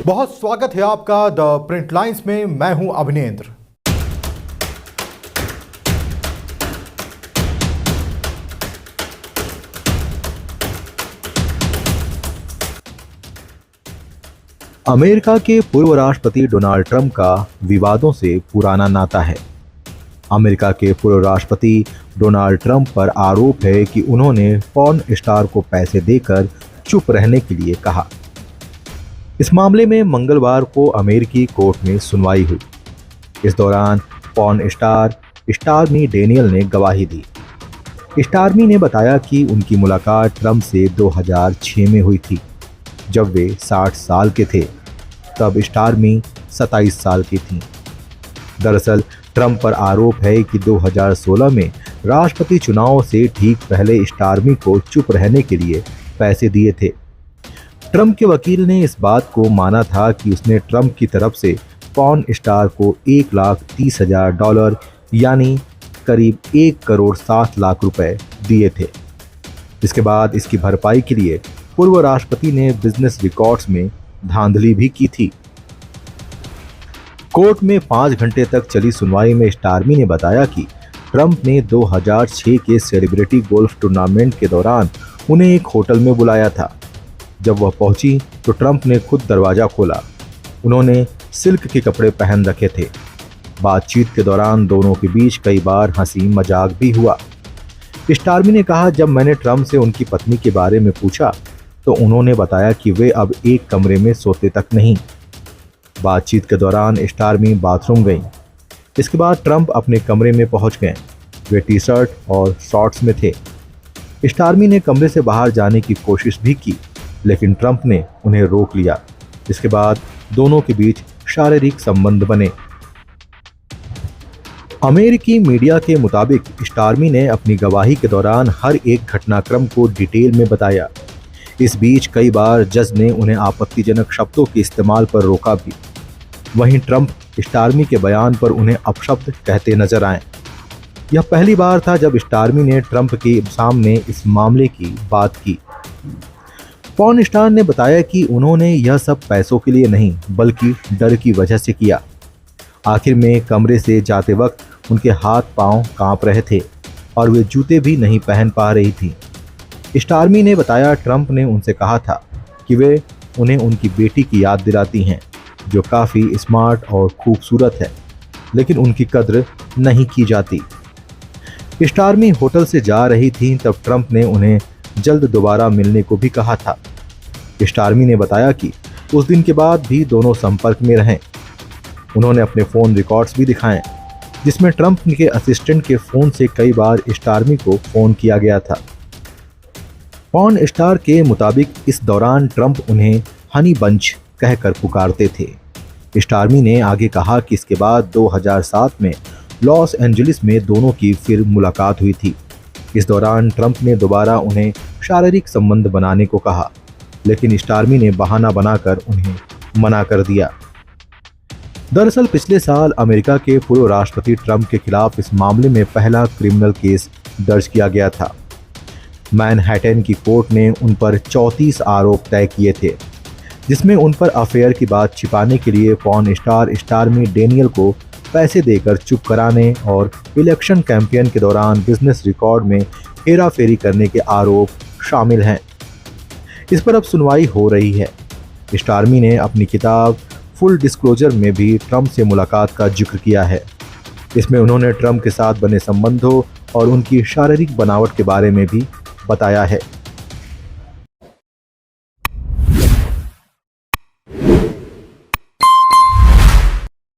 बहुत स्वागत है आपका द प्रिंट लाइंस में। मैं हूं अभिनेंद्र। अमेरिका के पूर्व राष्ट्रपति डोनाल्ड ट्रंप का विवादों से पुराना नाता है। अमेरिका के पूर्व राष्ट्रपति डोनाल्ड ट्रंप पर आरोप है कि उन्होंने पॉर्न स्टार को पैसे देकर चुप रहने के लिए कहा। इस मामले में मंगलवार को अमेरिकी कोर्ट में सुनवाई हुई। इस दौरान पॉर्न स्टार स्टॉर्मी डेनियल ने गवाही दी। स्टॉर्मी ने बताया कि उनकी मुलाकात ट्रंप से 2006 में हुई थी, जब वे 60 साल के थे। तब स्टॉर्मी 27 साल की थीं। दरअसल ट्रंप पर आरोप है कि 2016 में राष्ट्रपति चुनाव से ठीक पहले स्टॉर्मी को चुप रहने के लिए पैसे दिए थे। ट्रंप के वकील ने इस बात को माना था कि उसने ट्रंप की तरफ से पॉर्न स्टार को $1,30,000 यानी करीब 1,07,00,000 रुपए दिए थे। इसके बाद इसकी भरपाई के लिए पूर्व राष्ट्रपति ने बिजनेस रिकॉर्ड्स में धांधली भी की थी। कोर्ट में 5 घंटे तक चली सुनवाई में स्टॉर्मी ने बताया कि ट्रंप ने 2006 के सेलिब्रिटी गोल्फ टूर्नामेंट के दौरान उन्हें एक होटल में बुलाया था। जब वह पहुंची तो ट्रंप ने खुद दरवाजा खोला। उन्होंने सिल्क के कपड़े पहन रखे थे। बातचीत के दौरान दोनों के बीच कई बार हंसी मजाक भी हुआ। स्टॉर्मी ने कहा, जब मैंने ट्रंप से उनकी पत्नी के बारे में पूछा तो उन्होंने बताया कि वे अब एक कमरे में सोते तक नहीं। बातचीत के दौरान स्टॉर्मी बाथरूम गईं। इसके बाद ट्रंप अपने कमरे में पहुंच गए। वे टी शर्ट और शॉर्ट्स में थे। स्टॉर्मी ने कमरे से बाहर जाने की कोशिश भी की, लेकिन ट्रंप ने उन्हें रोक लिया। इसके बाद दोनों के बीच शारीरिक संबंध बने। अमेरिकी मीडिया के मुताबिक स्टॉर्मी ने अपनी गवाही के दौरान हर एक घटनाक्रम को डिटेल में बताया। इस बीच कई बार जज ने उन्हें आपत्तिजनक शब्दों के इस्तेमाल पर रोका भी। वहीं ट्रंप स्टॉर्मी के बयान पर उन्हें अपशब्द कहते नजर आए। यह पहली बार था जब स्टॉर्मी ने ट्रंप के सामने इस मामले की बात की। पॉर्न स्टार ने बताया कि उन्होंने यह सब पैसों के लिए नहीं, बल्कि डर की वजह से किया। आखिर में कमरे से जाते वक्त उनके हाथ पांव कांप रहे थे और वे जूते भी नहीं पहन पा रही थी। स्टॉर्मी ने बताया, ट्रंप ने उनसे कहा था कि वे उन्हें उनकी बेटी की याद दिलाती हैं, जो काफ़ी स्मार्ट और खूबसूरत है, लेकिन उनकी कद्र नहीं की जाती। स्टॉर्मी होटल से जा रही थी तब ट्रंप ने उन्हें जल्द दोबारा मिलने को भी कहा था। स्टॉर्मी ने बताया कि उस दिन के बाद भी दोनों संपर्क में रहें। उन्होंने अपने फ़ोन रिकॉर्ड्स भी दिखाए, जिसमें ट्रंप के असिस्टेंट के फ़ोन से कई बार स्टॉर्मी को फ़ोन किया गया था। पॉर्न स्टार के मुताबिक इस दौरान ट्रंप उन्हें हनी बंच कहकर पुकारते थे। स्टॉर्मी ने आगे कहा कि इसके बाद 2007 में लॉस एंजलिस में दोनों की फिर मुलाकात हुई थी। इस दौरान ट्रंप ने दोबारा उन्हें शारीरिक संबंध बनाने को कहा, लेकिन स्टॉर्मी ने बहाना बनाकर उन्हें मना कर दिया। दरअसल पिछले साल अमेरिका के पूर्व राष्ट्रपति ट्रंप के खिलाफ इस मामले में पहला क्रिमिनल केस दर्ज किया गया था। मैनहट्टन की कोर्ट ने उन पर 34 आरोप तय किए थे, जिसमें उन पर अफेयर की बात छिपाने के लिए पॉर्न स्टार स्टॉर्मी डेनियल को पैसे देकर चुप कराने और इलेक्शन कैंपेन के दौरान बिजनेस रिकॉर्ड में हेराफेरी करने के आरोप शामिल हैं। इस पर अब सुनवाई हो रही है। स्टॉर्मी ने अपनी किताब फुल डिस्क्लोजर में भी ट्रंप से मुलाकात का जिक्र किया है। इसमें उन्होंने ट्रंप के साथ बने संबंधों और उनकी शारीरिक बनावट के बारे में भी बताया है।